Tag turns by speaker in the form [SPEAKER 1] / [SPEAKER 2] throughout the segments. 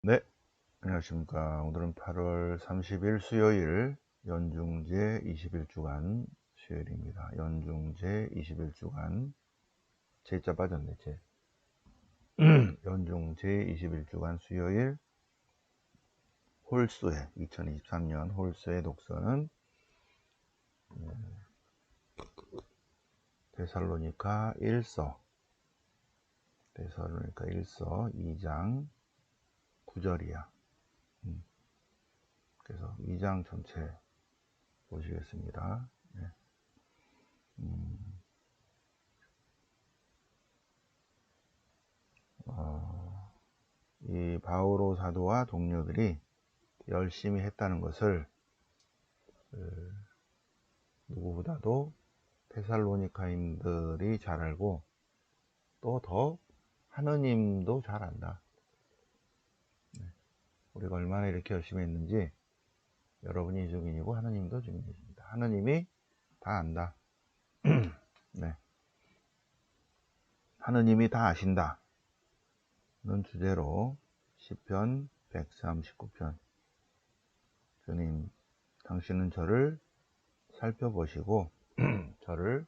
[SPEAKER 1] 네, 안녕하십니까. 오늘은 8월 30일 수요일 연중제 21주간 수요일입니다. 연중제 21주간 제자 빠졌네, 제. 연중제 21주간 수요일 홀수회 2023년 홀수회 독서는 데살로니가 1서 2장 9절이야. 그래서 2장 전체 보시겠습니다. 네. 이 바오로 사도와 동료들이 열심히 했다는 것을 누구보다도 테살로니카인들이 잘 알고 또 더 하느님도 잘 안다. 우리가 얼마나 이렇게 열심히 했는지 여러분이 증인이고 하느님도 증인이십니다. 하느님이 다 안다. 네. 하느님이 다 아신다 는 주제로 시편 139편 주님 당신은 저를 살펴보시고 저를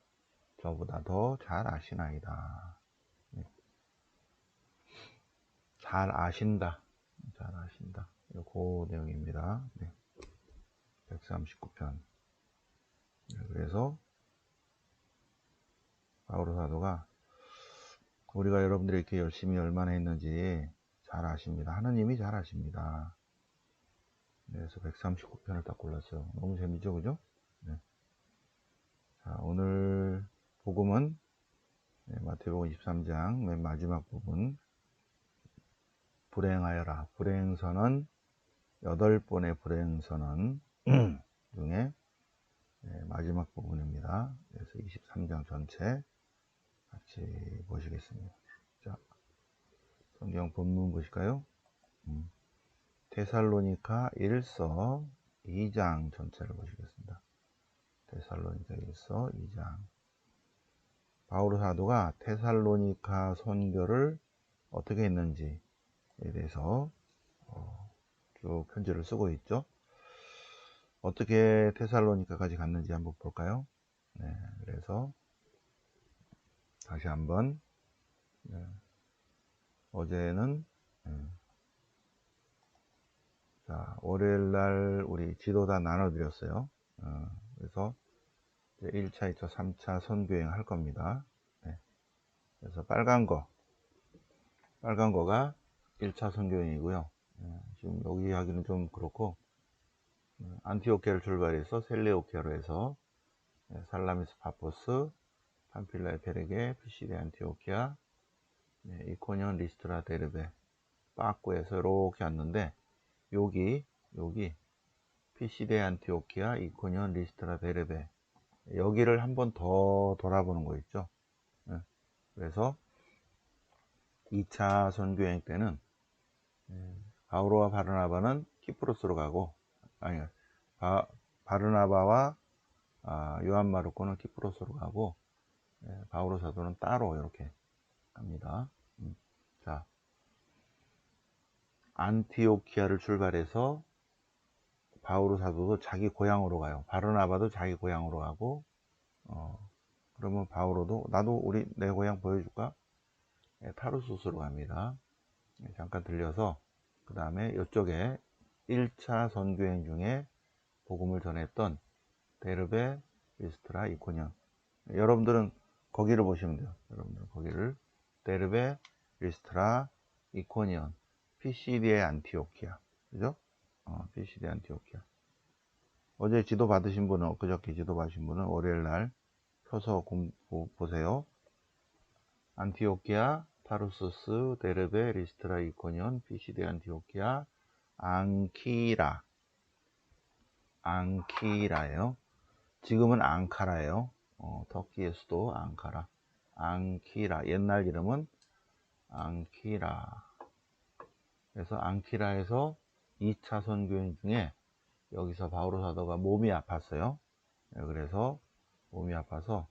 [SPEAKER 1] 저보다 더 잘 아시나이다. 네. 잘 아신다. 그 내용입니다. 네. 139편. 그래서 바오로 사도가 우리가 여러분들이 이렇게 열심히 얼마나 했는지 잘 아십니다. 하느님이 잘 아십니다. 그래서 139편을 딱 골랐어요. 너무 재밌죠, 그죠? 네. 자, 오늘 복음은 마태복음 23장 맨 마지막 부분 불행하여라. 불행선언 8번의 불행선언 중에 마지막 부분입니다. 그래서 23장 전체 같이 보시겠습니다. 자, 성경 본문 보실까요? 데살로니가 1서 2장 전체를 보시겠습니다. 데살로니가 1서 2장. 바오로 사도가 데살로니가 선교를 어떻게 했는지에 대해서 쭉 편지를 쓰고 있죠. 어떻게 데살로니가까지 갔는지 한번 볼까요? 네, 그래서 다시 한번 어제는 자, 월요일날 우리 지도 다 나눠드렸어요. 그래서 1차, 2차, 3차 선교행 할 겁니다. 네. 그래서 빨간 거가 1차 선교행이고요. 지금 여기 하기는 좀 그렇고 안티오키아를 출발해서 셀레오키아로 해서 살라미스 파포스, 팜필라에 페르게, 피시데 안티오키아, 이코니온, 리스트라, 데르베, 빠꾸에서 이렇게 왔는데 여기 피시데 안티오키아, 이코니온, 리스트라, 데르베 여기를 한 번 더 돌아보는 거 있죠. 그래서 2차 선교행 때는 바오로와 바르나바는 키프로스로 가고 바르나바와 요한 마르코는 키프로스로 가고 바오로 사도는 따로 이렇게 갑니다. 자, 안티오키아를 출발해서 바오로 사도도 자기 고향으로 가요. 바르나바도 자기 고향으로 가고 그러면 바오로도 나도 내 고향 보여줄까? 타르수스로 갑니다. 잠깐 들려서 그 다음에 이쪽에 1차 선교행 중에 복음을 전했던 데르베, 리스트라, 이코니온. 여러분들은 거기를 보시면 돼요. 여러분들은 거기를 데르베, 리스트라, 이코니온, 피시디에 안티오키아. 그죠? 피시디에 안티오키아. 어제 지도 받으신 분은, 그저께 지도 받으신 분은 월요일날 펴서 보세요. 안티오키아, 타르수스, 데르베, 리스트라, 이코니온, 피시디에 안티오키아, 앙키라예요. 지금은 앙카라예요. 터키의 수도 앙카라. 앙키라. 옛날 이름은 앙키라. 그래서 앙키라에서 2차 선교행 중에 여기서 바오로 사도가 몸이 아팠어요. 그래서 몸이 아파서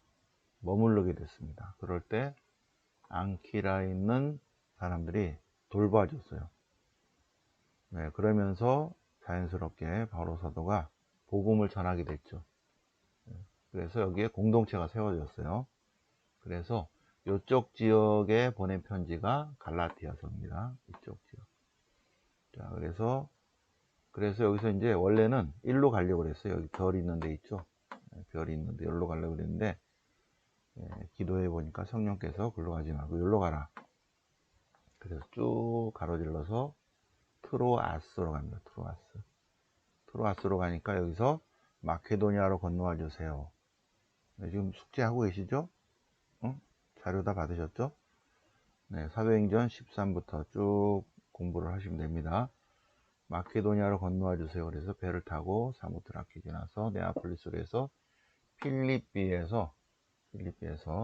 [SPEAKER 1] 머무르게 됐습니다. 그럴 때 앙키라에 있는 사람들이 돌봐줬어요. 네, 그러면서 자연스럽게 바오로 사도가 복음을 전하게 됐죠. 그래서 여기에 공동체가 세워졌어요. 그래서 이쪽 지역에 보낸 편지가 갈라디아서입니다. 이쪽 지역. 자, 그래서 여기서 이제 원래는 일로 가려고 그랬어요. 여기 별 있는 데 있죠. 별이 있는데 여기로 가려고 그랬는데, 기도해 보니까 성령께서 글로 가지 말고 여기로 가라. 그래서 쭉 가로질러서 트로아스로 갑니다. 트로아스로 가니까 여기서 마케도니아로 건너와 주세요. 네, 지금 숙제하고 계시죠? 응? 자료 다 받으셨죠? 네, 사도행전 13부터 쭉 공부를 하시면 됩니다. 마케도니아로 건너와 주세요. 그래서 배를 타고 사모트라케 지나서 네아폴리스로 해서 필리삐에서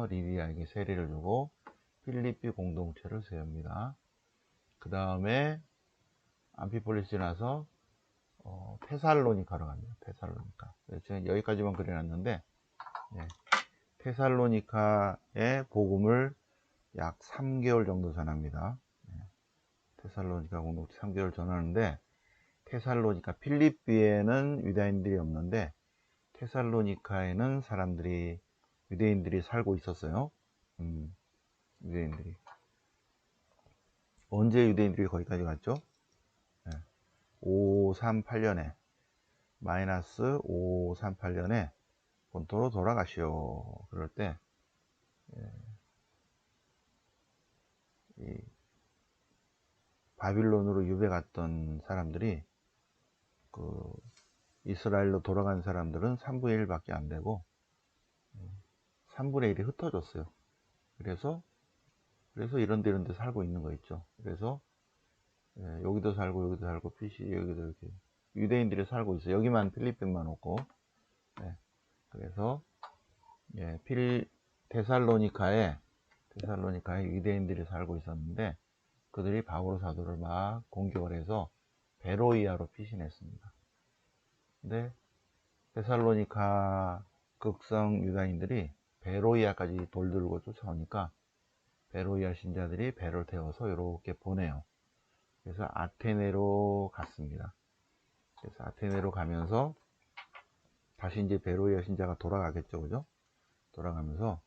[SPEAKER 1] 리디아에게 세례를 주고 필리삐 공동체를 세웁니다. 그 다음에 암피폴리스 지나서 테살로니카로 갑니다. 테살로니카. 제가 여기까지만 그려놨는데, 네, 테살로니카의 복음을 약 3개월 정도 전합니다. 네, 테살로니카 공동체 3개월 전하는데, 테살로니카 필리삐에는 유다인들이 없는데 테살로니카에는 유대인들이 살고 있었어요. 유대인들이. 언제 유대인들이 거기까지 갔죠? 네, 538년에 마이너스 538년에 본토로 돌아가시오. 그럴 때 이 바빌론으로 유배 갔던 사람들이 그 이스라엘로 돌아간 사람들은 3분의 1밖에 안 되고 3분의 1이 흩어졌어요. 그래서 이런 데 살고 있는 거 있죠. 그래서 여기도 살고 PC 여기도 이렇게 유대인들이 살고 있어요. 여기만 필리핀만 없고. 네, 그래서 데살로니카에 유대인들이 살고 있었는데 그들이 바오로 사도를 막 공격을 해서 베로이아로 피신했습니다. 근데 데살로니카 극성 유다인들이 베로이아까지 돌들고 쫓아오니까 베로이아 신자들이 배를 태워서 이렇게 보내요. 그래서 아테네로 갔습니다. 그래서 아테네로 가면서 다시 이제 베로이아 신자가 돌아가겠죠, 그죠? 돌아가면서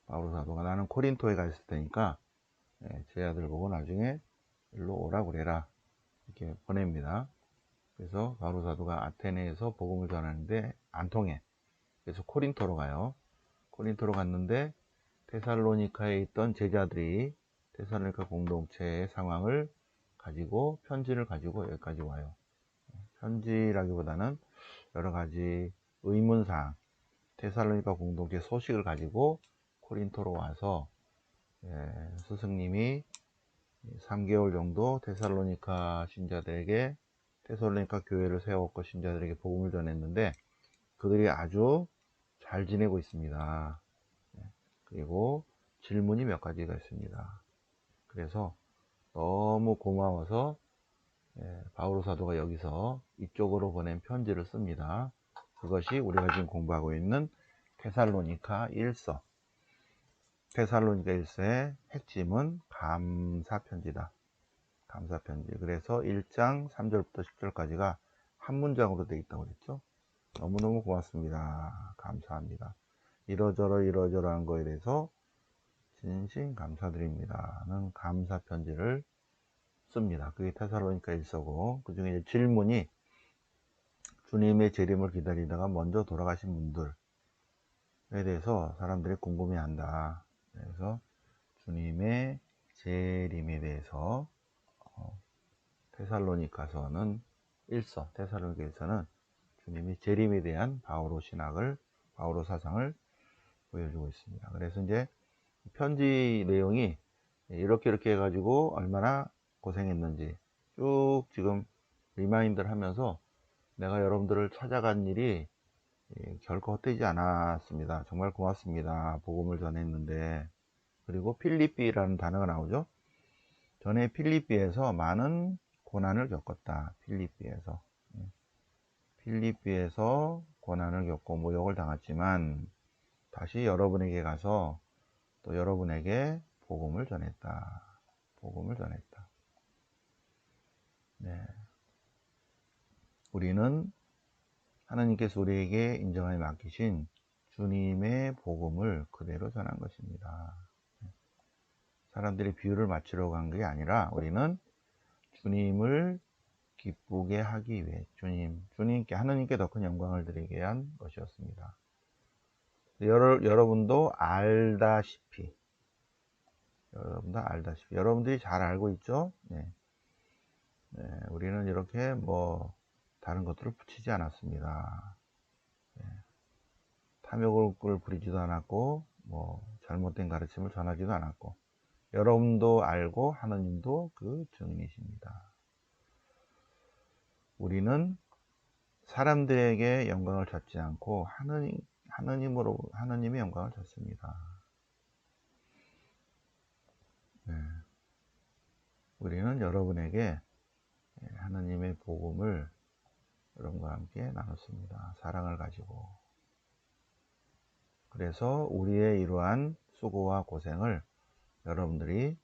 [SPEAKER 1] 바오로 사도가 나는 코린토에 가 있을 테니까 제 아들 보고 나중에 일로 오라고 그래라 이렇게 보냅니다. 그래서 바오로 사도가 아테네에서 복음을 전하는데 안 통해. 그래서 코린토로 가요. 코린토로 갔는데 테살로니카에 있던 제자들이 테살로니카 공동체의 상황을 가지고 편지를 가지고 여기까지 와요. 편지라기보다는 여러 가지 의문사항, 테살로니카 공동체 소식을 가지고 코린토로 와서 스승님이 3개월 정도 테살로니카 신자들에게 테살로니카 교회를 세웠고 신자들에게 복음을 전했는데 그들이 아주 잘 지내고 있습니다. 그리고 질문이 몇 가지가 있습니다. 그래서 너무 고마워서 바오로 사도가 여기서 이쪽으로 보낸 편지를 씁니다. 그것이 우리가 지금 공부하고 있는 테살로니카 1서. 테살로니카 1서의 핵심은 감사편지다. 감사편지. 그래서 1장 3절부터 10절까지가 한 문장으로 되어 있다고 그랬죠. 너무너무 고맙습니다. 감사합니다. 이러저러한 거에 대해서 진심 감사드립니다는 감사편지를 씁니다. 그게 테살로니카 1서고 그 중에 질문이 주님의 재림을 기다리다가 먼저 돌아가신 분들에 대해서 사람들이 궁금해한다. 그래서 주님의 재림에 대해서 테살로니카서는 1서 테살로니카에서는 주님의 재림에 대한 바오로 사상을 보여주고 있습니다. 그래서 이제 편지 내용이 이렇게 해가지고 얼마나 고생했는지 쭉 지금 리마인드를 하면서 내가 여러분들을 찾아간 일이 결코 헛되지 않았습니다. 정말 고맙습니다. 복음을 전했는데. 그리고 필리삐라는 단어가 나오죠. 전에 필리삐에서 많은 고난을 겪었다. 필리삐에서 고난을 겪고 모욕을 당했지만 다시 여러분에게 가서 또 여러분에게 복음을 전했다. 우리는 하나님께서 우리에게 인정하여 맡기신 주님의 복음을 그대로 전한 것입니다. 사람들이 비유를 맞추려고 한 게 아니라 우리는 주님을 기쁘게 하기 위해 주님께 하나님께 더 큰 영광을 드리게 한 것이었습니다. 여러분도 알다시피 여러분들이 잘 알고 있죠? 네. 우리는 이렇게 다른 것들을 붙이지 않았습니다. 탐욕을 부리지도 않았고 잘못된 가르침을 전하지도 않았고, 여러분도 알고 하나님도 그 증인이십니다. 우리는 사람들에게 영광을 찾지 않고 하나님의 영광을 찾습니다. 우리는 여러분에게 하나님의 복음을 여러분과 함께 나눴습니다. 사랑을 가지고. 그래서 우리의 이러한 수고와 고생을 여러분들이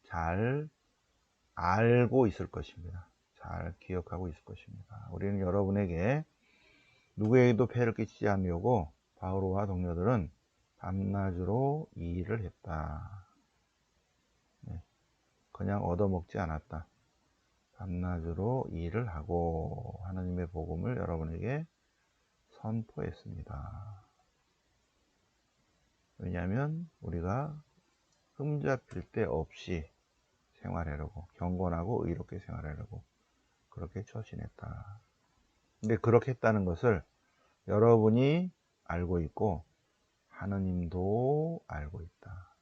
[SPEAKER 1] 잘 알고 있을 것입니다. 잘 기억하고 있을 것입니다. 우리는 여러분에게 누구에게도 폐해를 끼치지 않으려고 바오로와 동료들은 밤낮으로 이 일을 했다. 그냥 얻어먹지 않았다. 밤낮으로 이 일을 하고 하나님의 복음을 여러분에게 선포했습니다. 왜냐하면 우리가 흠잡힐 데 없이 생활하려고, 경건하고 의롭게 생활하려고 그렇게 처신했다. 근데 그렇게 했다는 것을 여러분이 알고 있고 하느님도 알고 있다.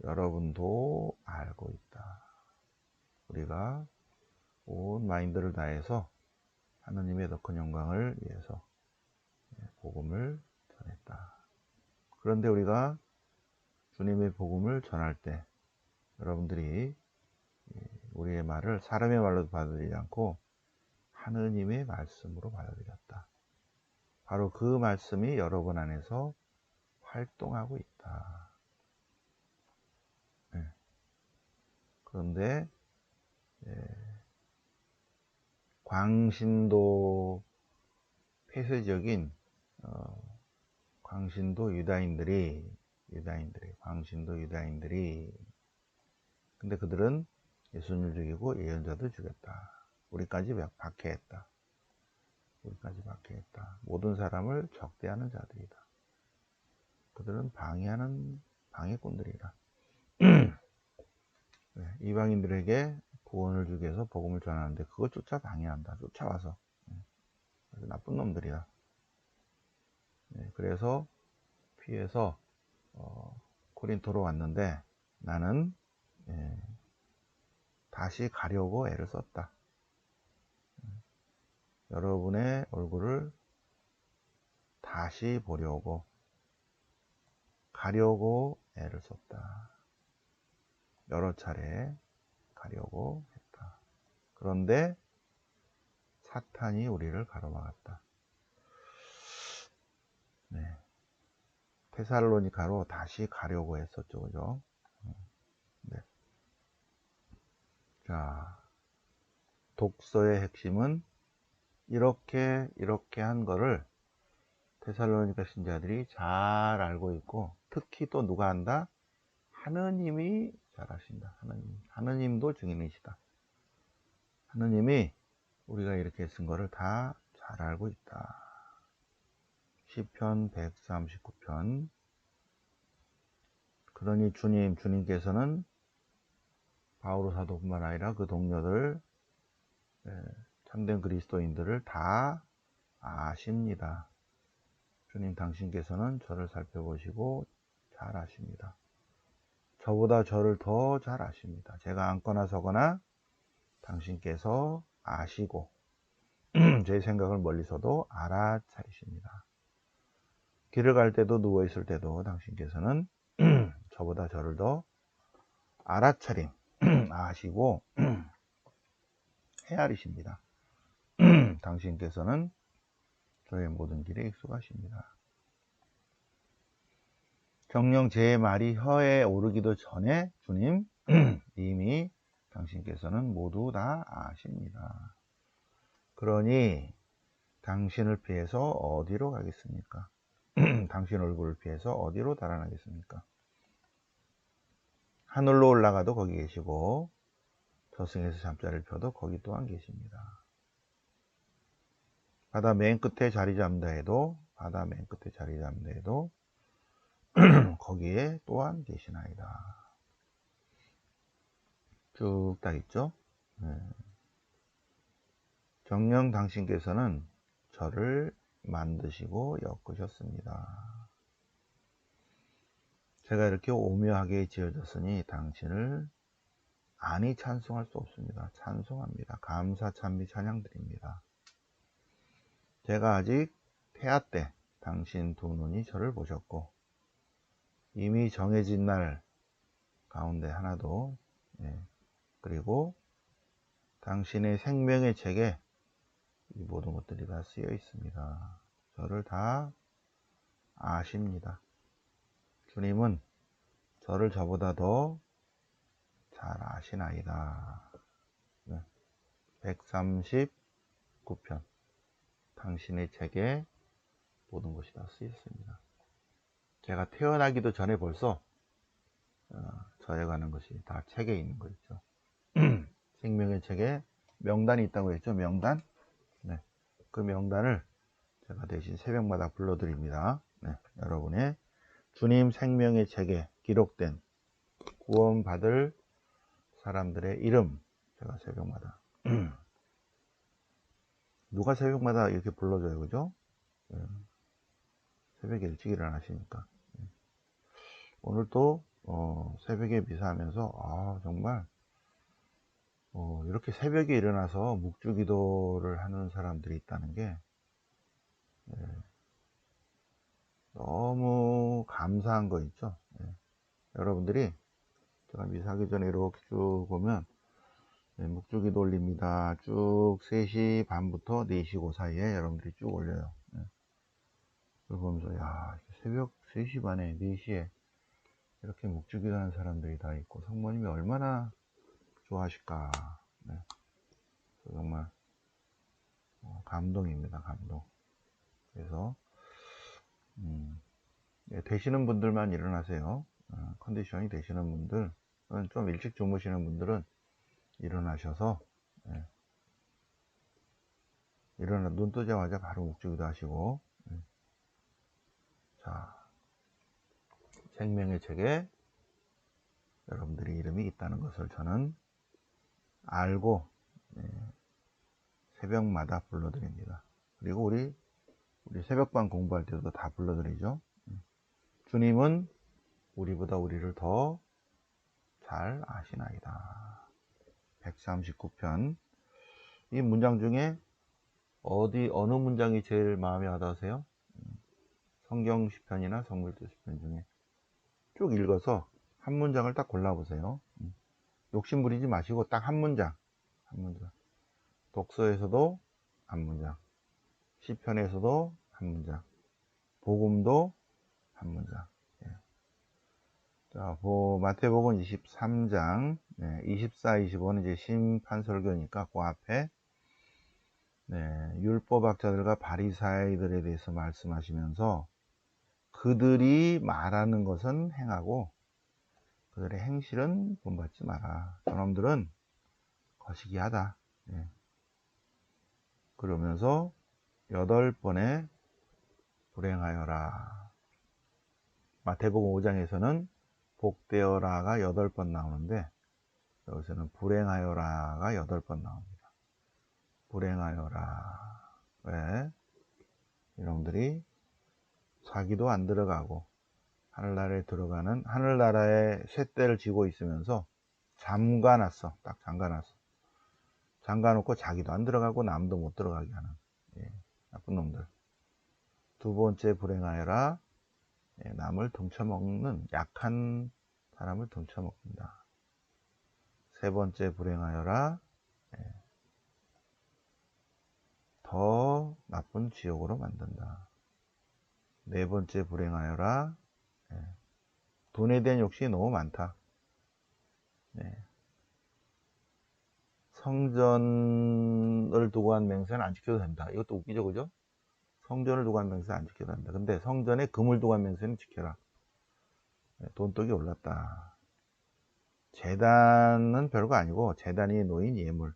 [SPEAKER 1] 여러분도 알고 있다. 우리가 온 마인드를 다해서 하느님의 더 큰 영광을 위해서 복음을 전했다. 그런데 우리가 주님의 복음을 전할 때 여러분들이 우리의 말을 사람의 말로 받아들이지 않고 하느님의 말씀으로 받아들였다. 바로 그 말씀이 여러분 안에서 활동하고 있다. 그런데 광신도 폐쇄적인 광신도 유다인들이 근데 그들은 예수님을 죽이고 예언자도 죽였다. 우리까지 박해했다. 모든 사람을 적대하는 자들이다. 그들은 방해꾼들이다. 이방인들에게 구원을 주기 위해서 복음을 전하는데 그것조차 방해한다. 쫓아와서. 나쁜 놈들이다. 그래서 피해서 코린토로 왔는데 나는 다시 가려고 애를 썼다. 여러분의 얼굴을 다시 보려고 가려고 애를 썼다. 여러 차례 가려고 했다. 그런데 사탄이 우리를 가로막았다. 테살로니가로 다시 가려고 했었죠. 그죠? 자, 독서의 핵심은 이렇게 한 거를 테살로니가 신자들이 잘 알고 있고, 특히 또 누가 한다? 하느님이 잘 아신다. 하느님도 증인이시다. 하느님이 우리가 이렇게 쓴 거를 다 잘 알고 있다. 시편 139편. 그러니 주님께서는 바오로 사도뿐만 아니라 그 동료들, 참된 그리스도인들을 다 아십니다. 주님 당신께서는 저를 살펴보시고 잘 아십니다. 저보다 저를 더 잘 아십니다. 제가 앉거나 서거나 당신께서 아시고 제 생각을 멀리서도 알아차리십니다. 길을 갈 때도 누워 있을 때도 당신께서는 저보다 저를 더 알아차림 아시고 헤아리십니다. 당신께서는 저의 모든 길에 익숙하십니다. 정녕 제 말이 혀에 오르기도 전에 주님 이미 당신께서는 모두 다 아십니다. 그러니 당신을 피해서 어디로 가겠습니까? 당신 얼굴을 피해서 어디로 달아나겠습니까? 하늘로 올라가도 거기 계시고 저승에서 잠자리를 펴도 거기 또한 계십니다. 바다 맨 끝에 자리 잡는다 해도 바다 맨 끝에 자리 잡는다 해도 거기에 또한 계시나이다. 쭉 딱 있죠. 정녕 당신께서는 저를 만드시고 엮으셨습니다. 제가 이렇게 오묘하게 지어졌으니 당신을 아니 찬송할 수 없습니다. 찬송합니다. 감사 찬미 찬양 드립니다. 제가 아직 태아 때 당신 두 눈이 저를 보셨고 이미 정해진 날 가운데 하나도 그리고 당신의 생명의 책에 이 모든 것들이 다 쓰여 있습니다. 저를 다 아십니다. 주님은 저를 저보다 더 잘 아시나이다. 139편 당신의 책에 모든 것이 다 쓰여 있습니다. 제가 태어나기도 전에 벌써 저에 관한 것이 다 책에 있는 거 있죠. 생명의 책에 명단이 있다고 했죠. 명단. 네. 그 명단을 제가 대신 새벽마다 불러드립니다. 네. 여러분의 주님 생명의 책에 기록된 구원받을 사람들의 이름 제가 새벽마다 누가 새벽마다 이렇게 불러줘요, 그죠? 네. 새벽에 일찍 일어나시니까. 오늘 또 새벽에 미사하면서 정말 이렇게 새벽에 일어나서 묵주기도를 하는 사람들이 있다는 게 너무 감사한 거 있죠. 여러분들이 제가 미사하기 전에 이렇게 쭉 보면 묵주기도 올립니다. 쭉 3시 반부터 4시 그 사이에 여러분들이 쭉 올려요. 그걸 보면서 야, 새벽 3시 반에 4시에 이렇게 묵주기도 하는 사람들이 다 있고 성모님이 얼마나 좋아하실까. 정말 감동입니다. 감동. 그래서 되시는 분들만 일어나세요. 컨디션이 되시는 분들, 좀 일찍 주무시는 분들은 일어나셔서 일어나 눈 뜨자마자 바로 묵주기도 하시고. 자, 생명의 책에 여러분들의 이름이 있다는 것을 저는 알고 새벽마다 불러드립니다. 그리고 우리 새벽반 공부할 때도 다 불러드리죠. 주님은 우리보다 우리를 더 잘 아시나이다. 139편. 이 문장 중에 어느 문장이 제일 마음에 와닿으세요? 성경 시편이나 성물도 시편 중에 쭉 읽어서 한 문장을 딱 골라보세요. 욕심 부리지 마시고 딱 한 문장. 독서에서도 한 문장, 시편에서도 한 문장, 복음도 한 문장. 자, 마태복음 23장 24, 25는 이제 심판설교니까 그 앞에 율법학자들과 바리사이들에 대해서 말씀하시면서 그들이 말하는 것은 행하고 그들의 행실은 본받지 마라. 저놈들은 거시기하다. 그러면서 8번에 불행하여라. 마태복음 5장에서는 복되어라가 8번 나오는데 여기서는 불행하여라가 8번 나옵니다. 불행하여라. 왜? 여러분들이 사기도 안 들어가고 하늘나라에 들어가는 하늘나라에 쇳대를 쥐고 있으면서 잠가놨어. 딱 잠가놨어. 잠가놓고 자기도 안 들어가고 남도 못 들어가게 하는 나쁜 놈들. 두 번째 불행하여라. 남을 등쳐먹는 약한 사람을 등쳐먹는다. 세 번째 불행하여라. 더 나쁜 지옥으로 만든다. 네 번째 불행하여라. 돈에 대한 욕심이 너무 많다. 성전을 두고 한 맹세는 안 지켜도 된다. 이것도 웃기죠, 그죠? 성전을 두고 한 맹세 안 지켜도 된다. 근데 성전에 금을 두고 한 맹세는 지켜라. 돈독이 올랐다. 제단은 별거 아니고 제단이 놓인 예물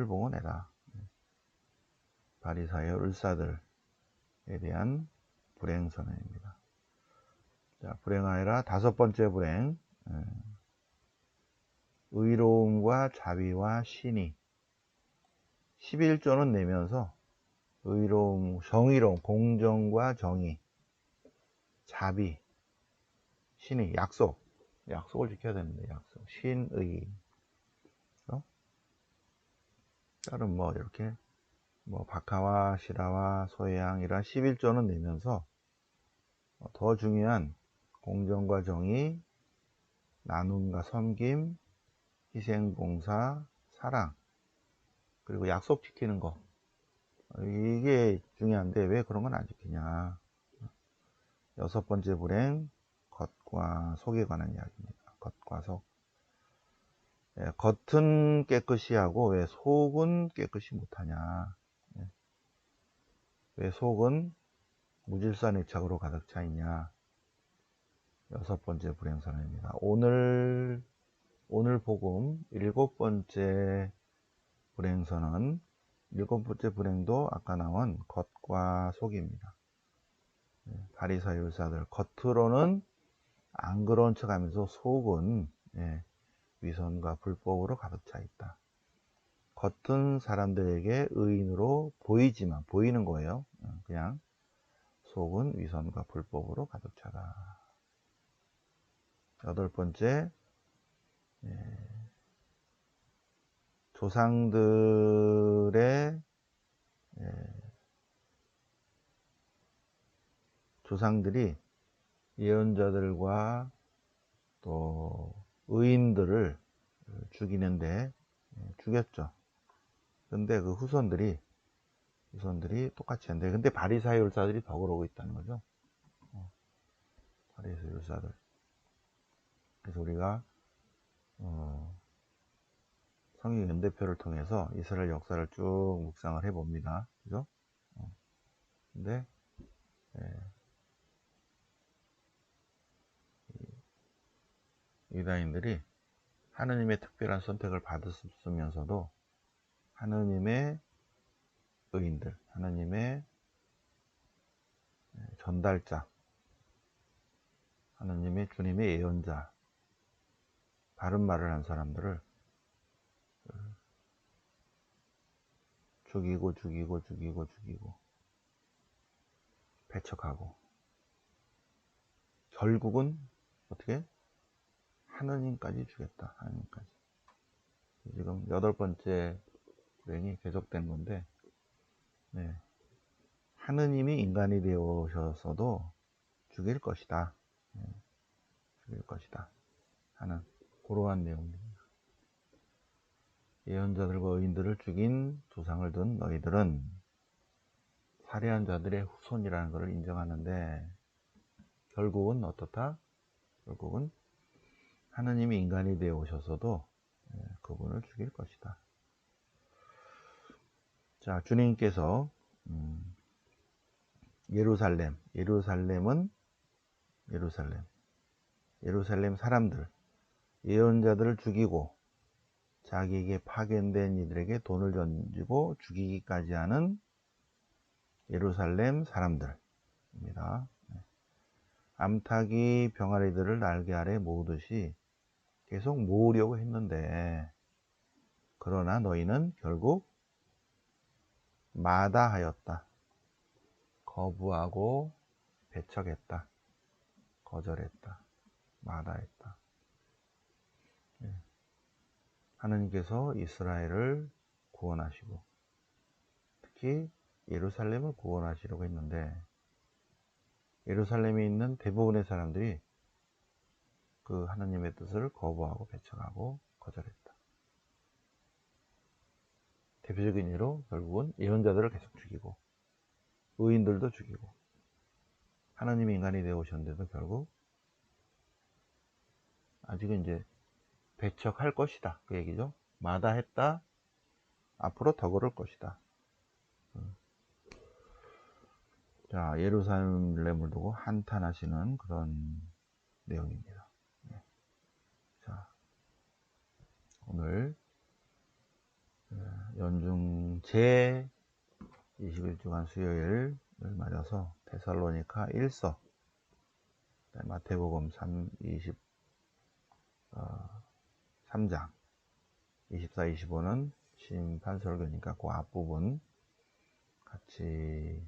[SPEAKER 1] 봉헌 해라. 바리사의 을사들에 대한 불행 선언입니다. 자, 불행하여라. 다섯 번째 불행. 의로움과 자비와 신의. 11조는 내면서 의로움, 정의로움, 공정과 정의, 자비, 신의, 약속을 지켜야 되는데, 약속, 신의. 다른 뭐 이렇게 뭐 박하와 시라와 소양 이런 11조는 내면서 더 중요한 공정과 정의, 나눔과 섬김, 희생봉사, 사랑, 그리고 약속 지키는 거, 이게 중요한데 왜 그런 건 안 지키냐. 여섯 번째 불행, 겉과 속에 관한 이야기입니다. 겉과 속. 겉은 깨끗이 하고 왜 속은 깨끗이 못하냐. 왜 속은 무질서내착으로 가득 차 있냐. 여섯 번째 불행 선언입니다. 오늘 복음 일곱 번째 불행 선언, 일곱 번째 불행도 아까 나온 겉과 속입니다. 바리사의 율사들, 겉으로는 안 그런 척하면서 속은 위선과 불법으로 가득 차 있다. 겉은 사람들에게 의인으로 보이지만, 보이는 거예요. 그냥 속은 위선과 불법으로 가득 차다. 여덟 번째, 조상들이 예언자들과 또 의인들을 죽이는데 죽였죠. 근데 그 후손들이 똑같이 한대. 근데 바리사의 율사들이 더 그러고 있다는 거죠. 바리사의 율사들. 그래서 우리가 성경 연대표를 통해서 이스라엘 역사를 쭉 묵상을 해봅니다. 그죠? 근데 유다인들이 하느님의 특별한 선택을 받았으면서도 하느님의 의인들, 하느님의 전달자, 하느님의 주님의 예언자, 바른 말을 한 사람들을 죽이고 배척하고 결국은 어떻게? 하느님까지 죽였다. 하느님까지. 지금 여덟 번째 불행이 계속된 건데, 하느님이 인간이 되어 오셔서도 죽일 것이다. 죽일 것이다. 하는 그러한 내용입니다. 예언자들과 의인들을 죽인 조상을 둔 너희들은 살해한 자들의 후손이라는 것을 인정하는데 결국은 어떻다? 결국은 하느님이 인간이 되어 오셔서도 그분을 죽일 것이다. 자, 주님께서 예루살렘 사람들, 예언자들을 죽이고 자기에게 파견된 이들에게 돈을 던지고 죽이기까지 하는 예루살렘 사람들입니다. 암탉이 병아리들을 날개 아래 모으듯이 계속 모으려고 했는데 그러나 너희는 결국 마다하였다. 거부하고 배척했다. 거절했다. 마다했다. 하느님께서 이스라엘을 구원하시고 특히 예루살렘을 구원하시려고 했는데 예루살렘에 있는 대부분의 사람들이 그 하느님의 뜻을 거부하고 배척하고 거절했다. 대표적인 예로 결국은 예언자들을 계속 죽이고 의인들도 죽이고 하나님이 인간이 되어 오셨는데도 결국 아직은 이제 배척할 것이다. 그 얘기죠. 마다했다. 앞으로 더 걸을 것이다. 자, 예루살렘을 두고 한탄하시는 그런 내용입니다. 네. 자, 오늘 연중 제 21주간 수요일을 맞아서 데살로니가 1서, 마태복음 3장 24, 25는 심판설교니까 그 앞부분 같이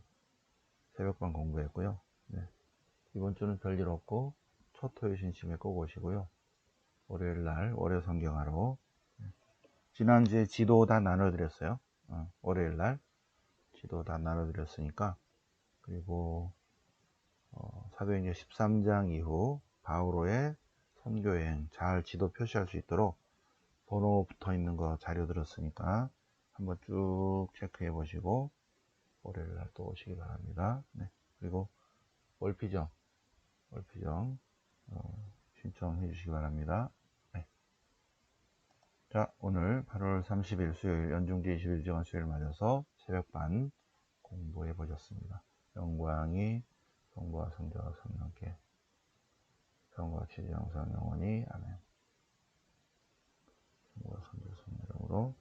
[SPEAKER 1] 새벽반 공부했고요. 네. 이번 주는 별일 없고 초토의 신심에 꼭 오시고요. 월요일날 월요 성경하러, 지난주에 지도 다 나눠드렸어요. 월요일날 지도 다 나눠드렸으니까. 그리고 사도행전 13장 이후 바오로의 선교여행 잘 지도 표시할 수 있도록 번호 붙어 있는 거 자료 들었으니까 한번 쭉 체크해 보시고 월요일날 또 오시기 바랍니다. 네. 그리고 월피정 신청해 주시기 바랍니다. 네. 자, 오늘 8월 30일 수요일 연중제 21주간 수요일 맞아서 새벽반 공부해 보셨습니다. 영광이 성부와 성자와 성령께 성과 치지 영상 영원히 아멘. 성부와 성자 성령 이름으로